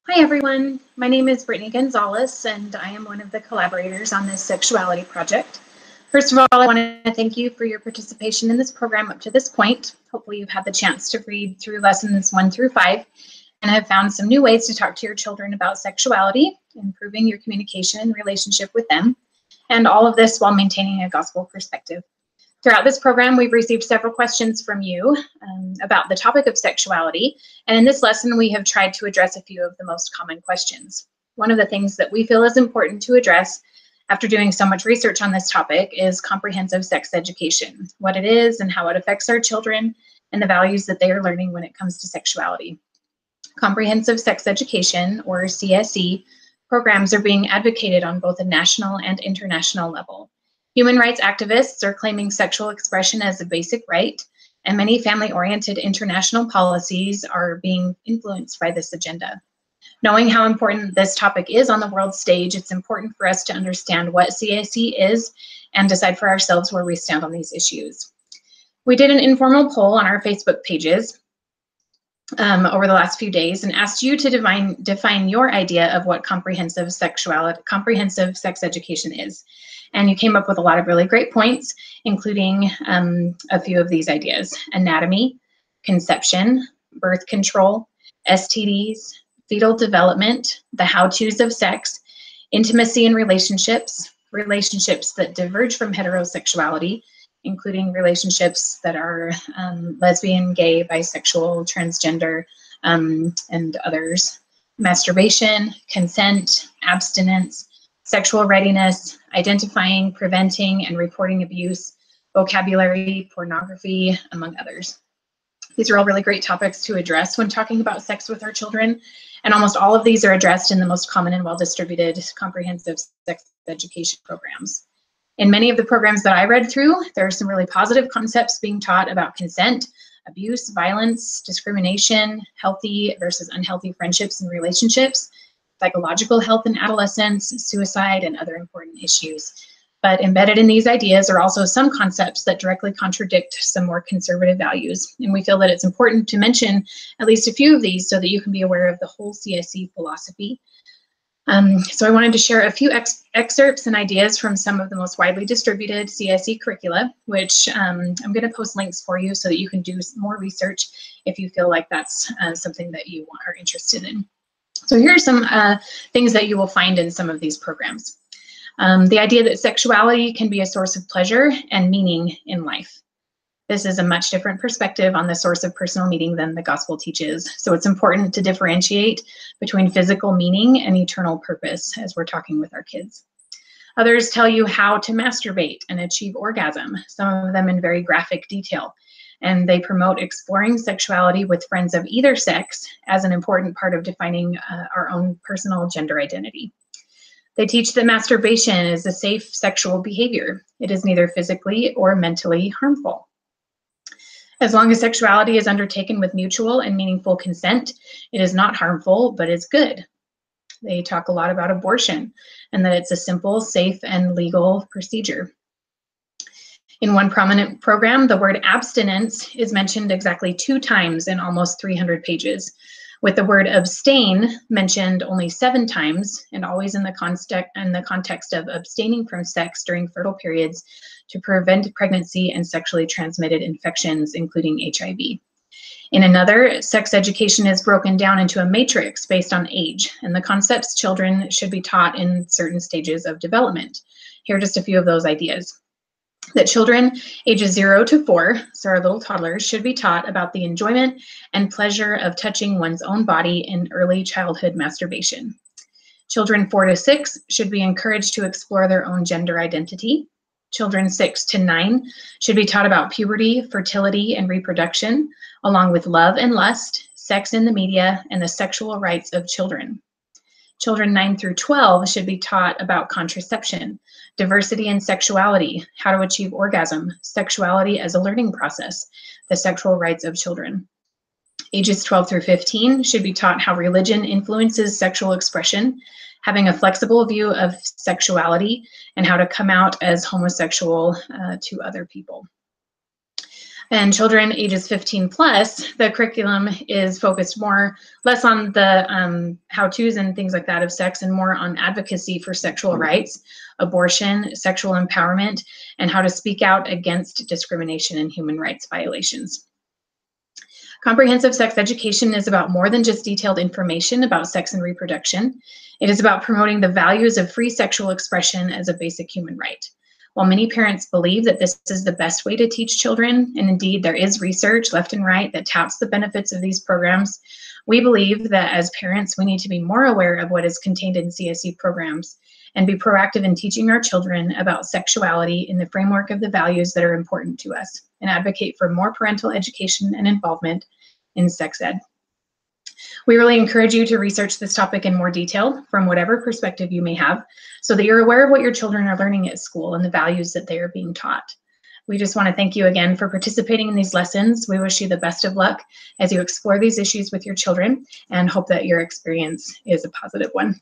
Hi everyone, my name is Brittany Gonzalez and I am one of the collaborators on this sexuality project. First of all, I want to thank you for your participation in this program up to this point. Hopefully you've had the chance to read through lessons 1 through 5 and have found some new ways to talk to your children about sexuality, improving your communication and relationship with them, and all of this while maintaining a gospel perspective. Throughout this program, we've received several questions from you about the topic of sexuality, and in this lesson, we have tried to address a few of the most common questions. One of the things that we feel is important to address after doing so much research on this topic is comprehensive sex education, what it is and how it affects our children, and the values that they are learning when it comes to sexuality. Comprehensive sex education, or CSE, programs are being advocated on both a national and international level. Human rights activists are claiming sexual expression as a basic right, and many family-oriented international policies are being influenced by this agenda. Knowing how important this topic is on the world stage, it's important for us to understand what CSE is and decide for ourselves where we stand on these issues. We did an informal poll on our Facebook pages over the last few days and asked you to define your idea of what comprehensive sex education is. And you came up with a lot of really great points, including a few of these ideas: anatomy, conception, birth control, STDs, fetal development, the how-tos of sex, intimacy in relationships, relationships that diverge from heterosexuality, including relationships that are lesbian, gay, bisexual, transgender, and others, masturbation, consent, abstinence, sexual readiness, identifying, preventing, and reporting abuse, vocabulary, pornography, among others. These are all really great topics to address when talking about sex with our children, and almost all of these are addressed in the most common and well-distributed comprehensive sex education programs. In many of the programs that I read through, there are some really positive concepts being taught about consent, abuse, violence, discrimination, healthy versus unhealthy friendships and relationships, psychological health in adolescence, suicide, and other important issues. But embedded in these ideas are also some concepts that directly contradict some more conservative values. And we feel that it's important to mention at least a few of these so that you can be aware of the whole CSE philosophy. So I wanted to share a few excerpts and ideas from some of the most widely distributed CSE curricula, which I'm going to post links for you so that you can do more research if you feel like that's something that you are interested in. So here are some things that you will find in some of these programs. The idea that sexuality can be a source of pleasure and meaning in life. This is a much different perspective on the source of personal meaning than the gospel teaches. So it's important to differentiate between physical meaning and eternal purpose as we're talking with our kids. Others tell you how to masturbate and achieve orgasm, some of them in very graphic detail. And they promote exploring sexuality with friends of either sex as an important part of defining our own personal gender identity. They teach that masturbation is a safe sexual behavior. It is neither physically or mentally harmful. As long as sexuality is undertaken with mutual and meaningful consent, it is not harmful, but is good. They talk a lot about abortion and that it's a simple, safe, and legal procedure. In one prominent program, the word abstinence is mentioned exactly 2 times in almost 300 pages, with the word abstain mentioned only 7 times, and always in the context of abstaining from sex during fertile periods to prevent pregnancy and sexually transmitted infections, including HIV. In another, sex education is broken down into a matrix based on age, and the concepts children should be taught in certain stages of development. Here are just a few of those ideas. That children ages 0 to 4, so our little toddlers, should be taught about the enjoyment and pleasure of touching one's own body in early childhood masturbation. Children 4 to 6 should be encouraged to explore their own gender identity. Children 6 to 9 should be taught about puberty, fertility, and reproduction, along with love and lust, sex in the media, and the sexual rights of children. Children 9 through 12 should be taught about contraception, diversity and sexuality, how to achieve orgasm, sexuality as a learning process, the sexual rights of children. Ages 12 through 15 should be taught how religion influences sexual expression, having a flexible view of sexuality, and how to come out as homosexual to other people. And children ages 15 plus, the curriculum is focused less on the how-tos and things like that of sex and more on advocacy for sexual rights, abortion, sexual empowerment, and how to speak out against discrimination and human rights violations. Comprehensive sex education is about more than just detailed information about sex and reproduction. It is about promoting the values of free sexual expression as a basic human right. While many parents believe that this is the best way to teach children, and indeed there is research left and right that touts the benefits of these programs, we believe that as parents, we need to be more aware of what is contained in CSE programs and be proactive in teaching our children about sexuality in the framework of the values that are important to us, and advocate for more parental education and involvement in sex ed. We really encourage you to research this topic in more detail from whatever perspective you may have, so that you're aware of what your children are learning at school and the values that they are being taught. We just want to thank you again for participating in these lessons. We wish you the best of luck as you explore these issues with your children and hope that your experience is a positive one.